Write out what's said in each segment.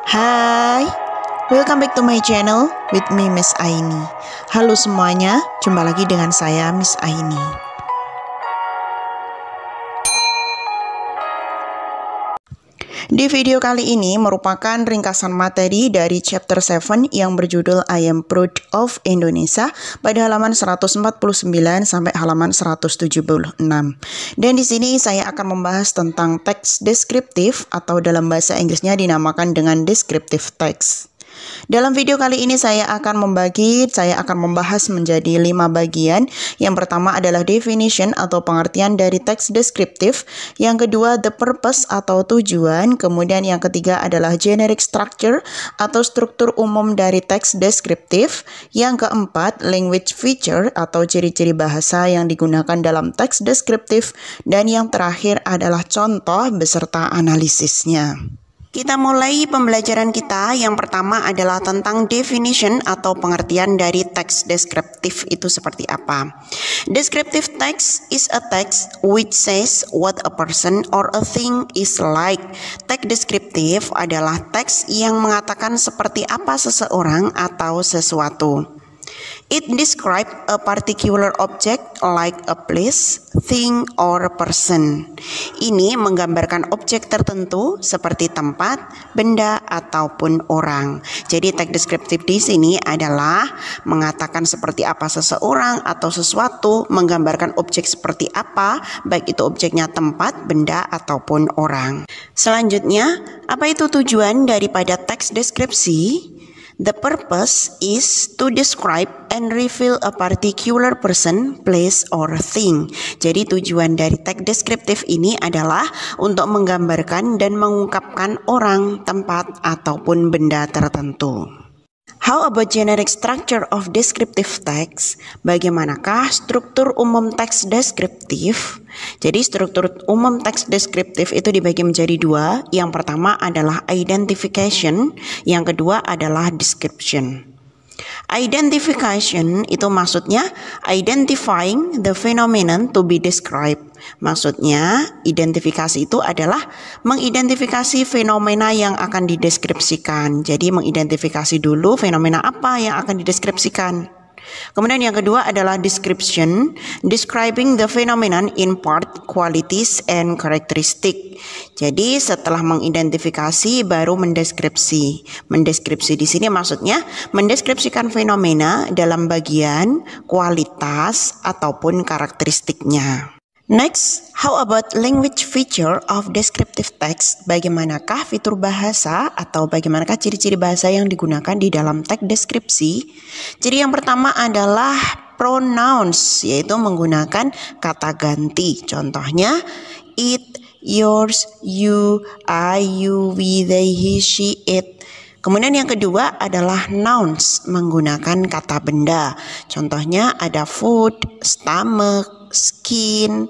Hai, welcome back to my channel with me Miss Aini. Halo semuanya, jumpa lagi dengan saya Miss Aini. Di video kali ini merupakan ringkasan materi dari chapter 7 yang berjudul I Am Proud of Indonesia pada halaman 149 sampai halaman 176. Dan di sini saya akan membahas tentang teks deskriptif atau dalam bahasa Inggrisnya dinamakan dengan descriptive text. Dalam video kali ini saya akan membahas menjadi 5 bagian. Yang pertama adalah definition atau pengertian dari teks deskriptif. Yang kedua the purpose atau tujuan. Kemudian yang ketiga adalah generic structure atau struktur umum dari teks deskriptif. Yang keempat language feature atau ciri-ciri bahasa yang digunakan dalam teks deskriptif. Dan yang terakhir adalah contoh beserta analisisnya. Kita mulai pembelajaran kita. Yang pertama adalah tentang definition atau pengertian dari teks deskriptif itu seperti apa. Descriptive text is a text which says what a person or a thing is like. Teks deskriptif adalah teks yang mengatakan seperti apa seseorang atau sesuatu. It describes a particular object like a place, thing, or person. Ini menggambarkan objek tertentu seperti tempat, benda, ataupun orang. Jadi teks deskriptif di sini adalah mengatakan seperti apa seseorang atau sesuatu, menggambarkan objek seperti apa, baik itu objeknya tempat, benda, ataupun orang. Selanjutnya, apa itu tujuan daripada teks deskripsi? The purpose is to describe and reveal a particular person, place, or thing. Jadi tujuan dari teks deskriptif ini adalah untuk menggambarkan dan mengungkapkan orang, tempat, ataupun benda tertentu. How about generic structure of descriptive text? Bagaimanakah struktur umum teks deskriptif? Jadi struktur umum teks deskriptif itu dibagi menjadi 2. Yang pertama adalah identification, yang kedua adalah description. Identification itu maksudnya identifying the phenomenon to be described. Maksudnya identifikasi itu adalah mengidentifikasi fenomena yang akan dideskripsikan. Jadi mengidentifikasi dulu fenomena apa yang akan dideskripsikan. Kemudian yang kedua adalah description, describing the phenomenon in part, qualities, and characteristic. Jadi setelah mengidentifikasi baru mendeskripsi. Mendeskripsi di sini maksudnya mendeskripsikan fenomena dalam bagian kualitas ataupun karakteristiknya. Next, how about language feature of descriptive text? Bagaimanakah fitur bahasa atau bagaimanakah ciri-ciri bahasa yang digunakan di dalam teks deskripsi? Jadi yang pertama adalah pronouns, yaitu menggunakan kata ganti. Contohnya it, yours, you, I, you, we, they, he, she, it. Kemudian yang kedua adalah nouns, menggunakan kata benda. Contohnya ada food, stomach, skin.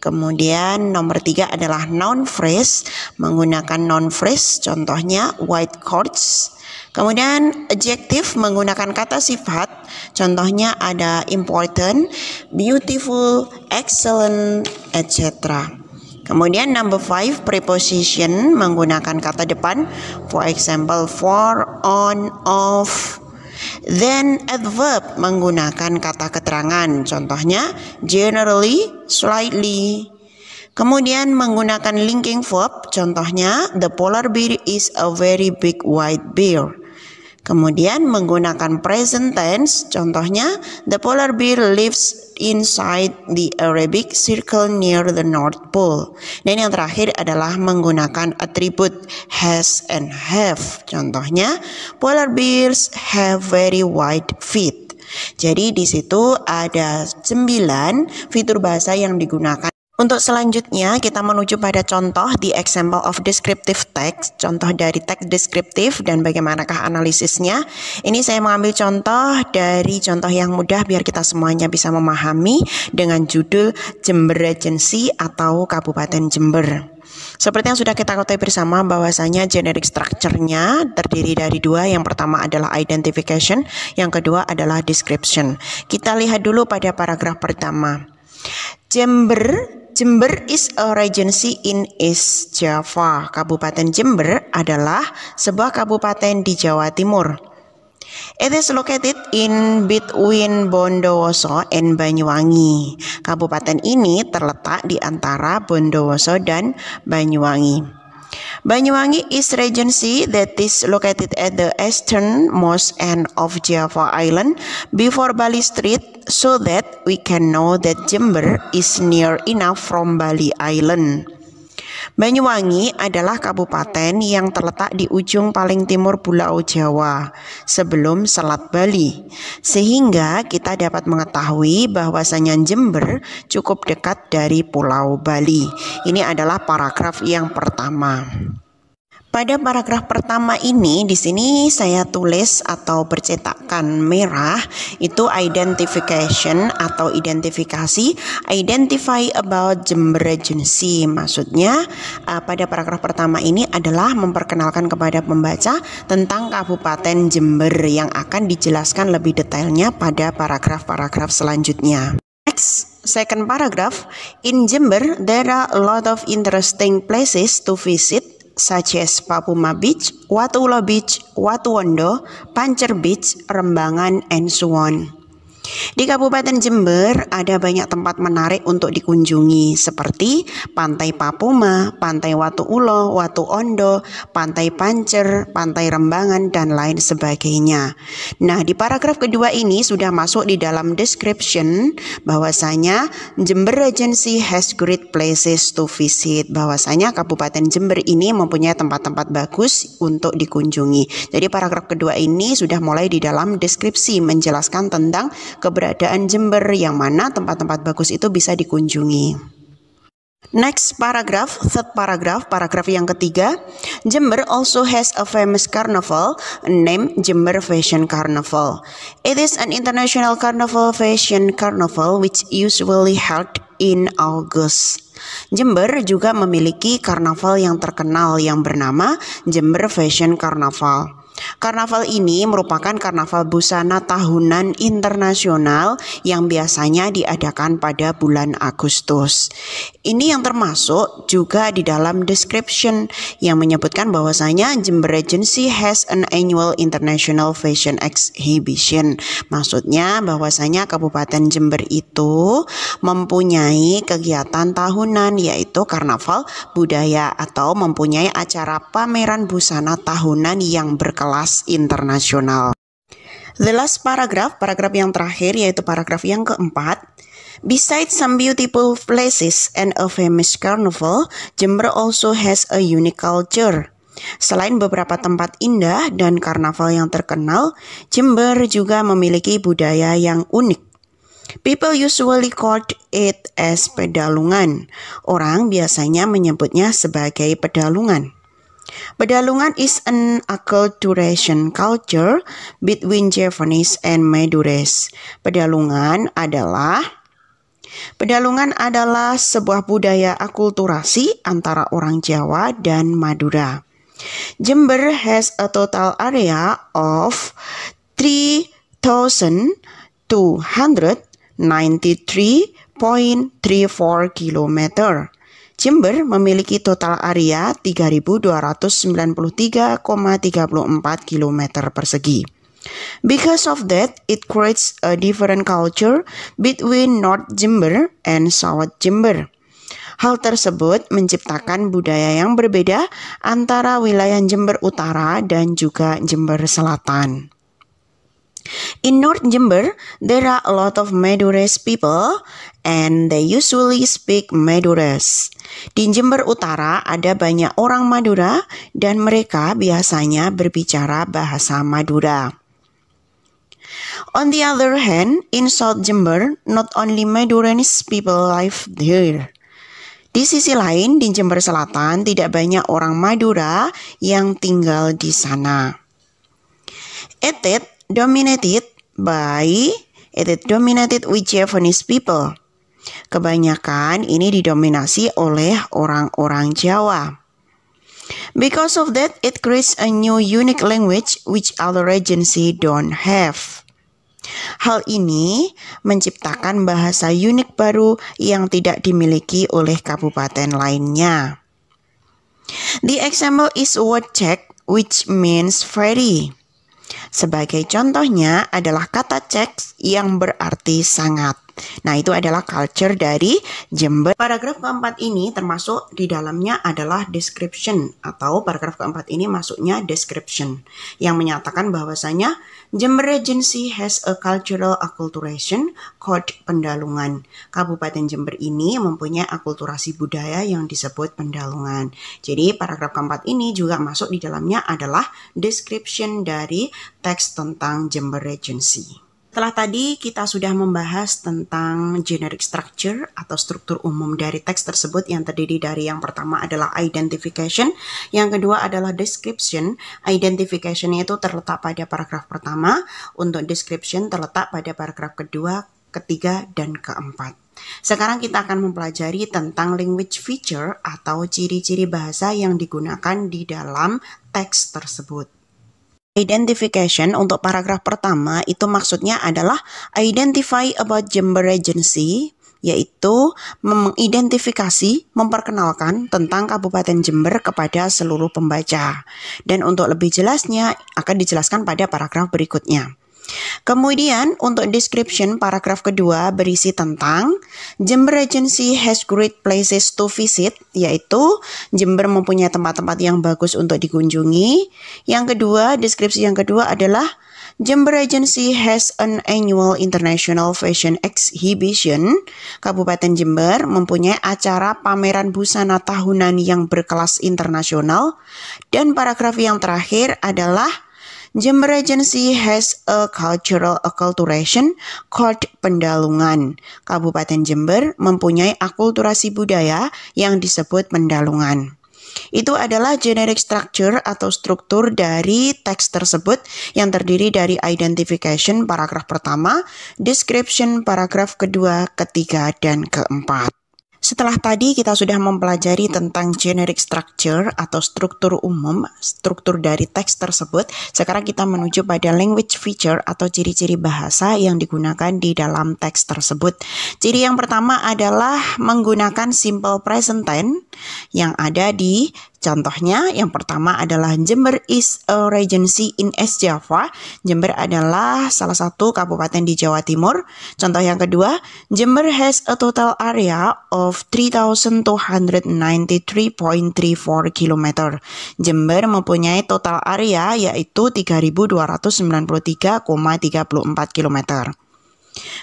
Kemudian nomor 3 adalah noun phrase, menggunakan noun phrase, contohnya white coats. Kemudian adjective menggunakan kata sifat, contohnya ada important, beautiful, excellent, etc. Kemudian number 5 preposition menggunakan kata depan, for example for, on, of. Then adverb menggunakan kata keterangan, contohnya generally, slightly. Kemudian menggunakan linking verb, contohnya the polar bear is a very big white bear. Kemudian menggunakan present tense, contohnya the polar bear lives inside the Arctic Circle near the North Pole. Dan yang terakhir adalah menggunakan atribut has and have. Contohnya polar bears have very white feet. Jadi di situ ada 9 fitur bahasa yang digunakan. Untuk selanjutnya kita menuju pada contoh the example of descriptive text, contoh dari teks deskriptif dan bagaimanakah analisisnya. Ini saya mengambil contoh dari contoh yang mudah biar kita semuanya bisa memahami dengan judul Jember Regency atau Kabupaten Jember. Seperti yang sudah kita ketahui bersama bahwasanya generic structure-nya terdiri dari 2. Yang pertama adalah identification, yang kedua adalah description. Kita lihat dulu pada paragraf pertama. Jember is a regency in East Java. Kabupaten Jember adalah sebuah kabupaten di Jawa Timur. It is located in between Bondowoso and Banyuwangi. Kabupaten ini terletak di antara Bondowoso dan Banyuwangi. Banyuwangi is regency that is located at the easternmost end of Java Island before Bali Strait, so that we can know that Jember is near enough from Bali Island. Banyuwangi adalah kabupaten yang terletak di ujung paling timur Pulau Jawa sebelum Selat Bali, sehingga kita dapat mengetahui bahwasanya Jember cukup dekat dari Pulau Bali. Ini adalah paragraf yang pertama. Pada paragraf pertama ini, di sini saya tulis atau bercetakan merah itu identification atau identifikasi, identify about Jember Regency. Maksudnya pada paragraf pertama ini adalah memperkenalkan kepada pembaca tentang Kabupaten Jember yang akan dijelaskan lebih detailnya pada paragraf-paragraf selanjutnya. Next, second paragraph. In Jember, there are a lot of interesting places to visit, such as Papuma Beach, Watulo Beach, Watuwondo, Pancer Beach, Rembangan, and so on. Di Kabupaten Jember ada banyak tempat menarik untuk dikunjungi seperti Pantai Papuma, Pantai Watuulo, Watuondo, Pantai Pancer, Pantai Rembangan, dan lain sebagainya. Nah, di paragraf kedua ini sudah masuk di dalam description bahwasanya Jember Regency has great places to visit. Bahwasanya Kabupaten Jember ini mempunyai tempat-tempat bagus untuk dikunjungi. Jadi paragraf kedua ini sudah mulai di dalam deskripsi menjelaskan tentang keberadaan Jember yang mana tempat-tempat bagus itu bisa dikunjungi. Next paragraph, third paragraph, paragraf yang ketiga. Jember also has a famous carnival named Jember Fashion Carnival. It is an international carnival fashion carnival which usually held in August. Jember juga memiliki karnaval yang terkenal yang bernama Jember Fashion Carnival. Karnaval ini merupakan karnaval busana tahunan internasional yang biasanya diadakan pada bulan Agustus. Ini yang termasuk juga di dalam description yang menyebutkan bahwasanya Jember Regency has an annual international fashion exhibition. Maksudnya bahwasanya Kabupaten Jember itu mempunyai kegiatan tahunan yaitu karnaval budaya atau mempunyai acara pameran busana tahunan yang berkelas internasional. The last paragraph, paragraf yang terakhir yaitu paragraf yang keempat. Besides some beautiful places and a famous carnival, Jember also has a unique culture. Selain beberapa tempat indah dan karnaval yang terkenal, Jember juga memiliki budaya yang unik. People usually call it as pedalungan. Orang biasanya menyebutnya sebagai pedalungan. Pedalungan is an acculturation culture between Javanese and Madures. Pedalungan adalah sebuah budaya akulturasi antara orang Jawa dan Madura. Jember has a total area of 3,293.34 km. Jember memiliki total area 3.293,34 km persegi. Because of that, it creates a different culture between North Jember and South Jember. Hal tersebut menciptakan budaya yang berbeda antara wilayah Jember Utara dan juga Jember Selatan. In North Jember, there are a lot of Madures people and they usually speak Madures. Di Jember Utara ada banyak orang Madura dan mereka biasanya berbicara bahasa Madura. On the other hand, in South Jember, not only Maduranese people live there. Di sisi lain, di Jember Selatan tidak banyak orang Madura yang tinggal di sana. It dominated with Javanese people. Kebanyakan ini didominasi oleh orang-orang Jawa. Because of that, it creates a new unique language which other regency don't have. Hal ini menciptakan bahasa unik baru yang tidak dimiliki oleh kabupaten lainnya. The example is word check, which means very. Sebagai contohnya adalah kata cek yang berarti sangat. Nah, itu adalah culture dari Jember. Paragraf keempat ini termasuk di dalamnya adalah description, atau paragraf keempat ini masuknya description yang menyatakan bahwasanya Jember Regency has a cultural acculturation called Pendalungan. Kabupaten Jember ini mempunyai akulturasi budaya yang disebut Pendalungan. Jadi paragraf keempat ini juga masuk di dalamnya adalah description dari teks tentang Jember Regency. Setelah tadi kita sudah membahas tentang generic structure atau struktur umum dari teks tersebut yang terdiri dari yang pertama adalah identification, yang kedua adalah description. Identification itu terletak pada paragraf pertama, untuk description terletak pada paragraf kedua, ketiga, dan keempat. Sekarang kita akan mempelajari tentang language feature atau ciri-ciri bahasa yang digunakan di dalam teks tersebut. Identification untuk paragraf pertama itu maksudnya adalah identify about Jember Regency, yaitu mengidentifikasi, memperkenalkan tentang Kabupaten Jember kepada seluruh pembaca. Dan untuk lebih jelasnya akan dijelaskan pada paragraf berikutnya. Kemudian untuk description paragraf kedua berisi tentang Jember Regency has great places to visit, yaitu Jember mempunyai tempat-tempat yang bagus untuk dikunjungi. Yang kedua, deskripsi yang kedua adalah Jember Regency has an annual international fashion exhibition. Kabupaten Jember mempunyai acara pameran busana tahunan yang berkelas internasional. Dan paragraf yang terakhir adalah Jember Regency has a cultural acculturation called Pendalungan. Kabupaten Jember mempunyai akulturasi budaya yang disebut Pendalungan. Itu adalah generic structure atau struktur dari teks tersebut yang terdiri dari identification paragraf pertama, description paragraf kedua, ketiga, dan keempat. Setelah tadi kita sudah mempelajari tentang generic structure atau struktur umum, struktur dari teks tersebut. Sekarang kita menuju pada language feature atau ciri-ciri bahasa yang digunakan di dalam teks tersebut. Ciri yang pertama adalah menggunakan simple present tense yang ada di contohnya. Yang pertama adalah Jember is a regency in East Java. Jember adalah salah satu kabupaten di Jawa Timur. Contoh yang kedua, Jember has a total area of 3,293.34 km. Jember mempunyai total area yaitu 3.293,34 km.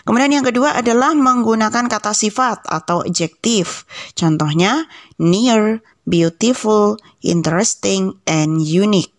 Kemudian yang kedua adalah menggunakan kata sifat atau adjektif. Contohnya near, beautiful, interesting, and unique.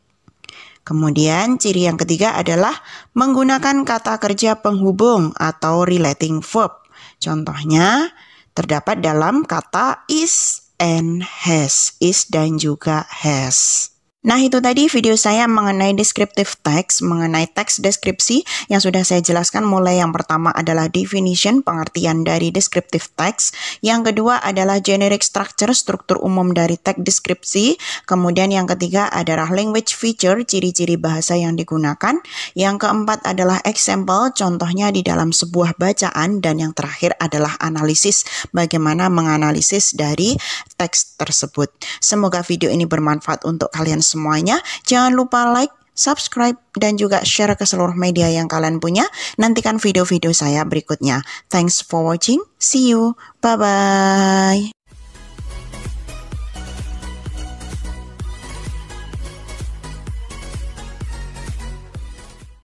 Kemudian ciri yang ketiga adalah menggunakan kata kerja penghubung atau relating verb. Contohnya terdapat dalam kata is and has, is dan juga has. Nah, itu tadi video saya mengenai descriptive text, mengenai teks deskripsi yang sudah saya jelaskan. Mulai yang pertama adalah definition, pengertian dari descriptive text. Yang kedua adalah generic structure, struktur umum dari teks deskripsi. Kemudian yang ketiga adalah language feature, ciri-ciri bahasa yang digunakan. Yang keempat adalah example, contohnya di dalam sebuah bacaan. Dan yang terakhir adalah analisis, bagaimana menganalisis dari teks tersebut. Semoga video ini bermanfaat untuk kalian semuanya. Jangan lupa like, subscribe, dan juga share ke seluruh media yang kalian punya. Nantikan video-video saya berikutnya. Thanks for watching. See you. Bye-bye.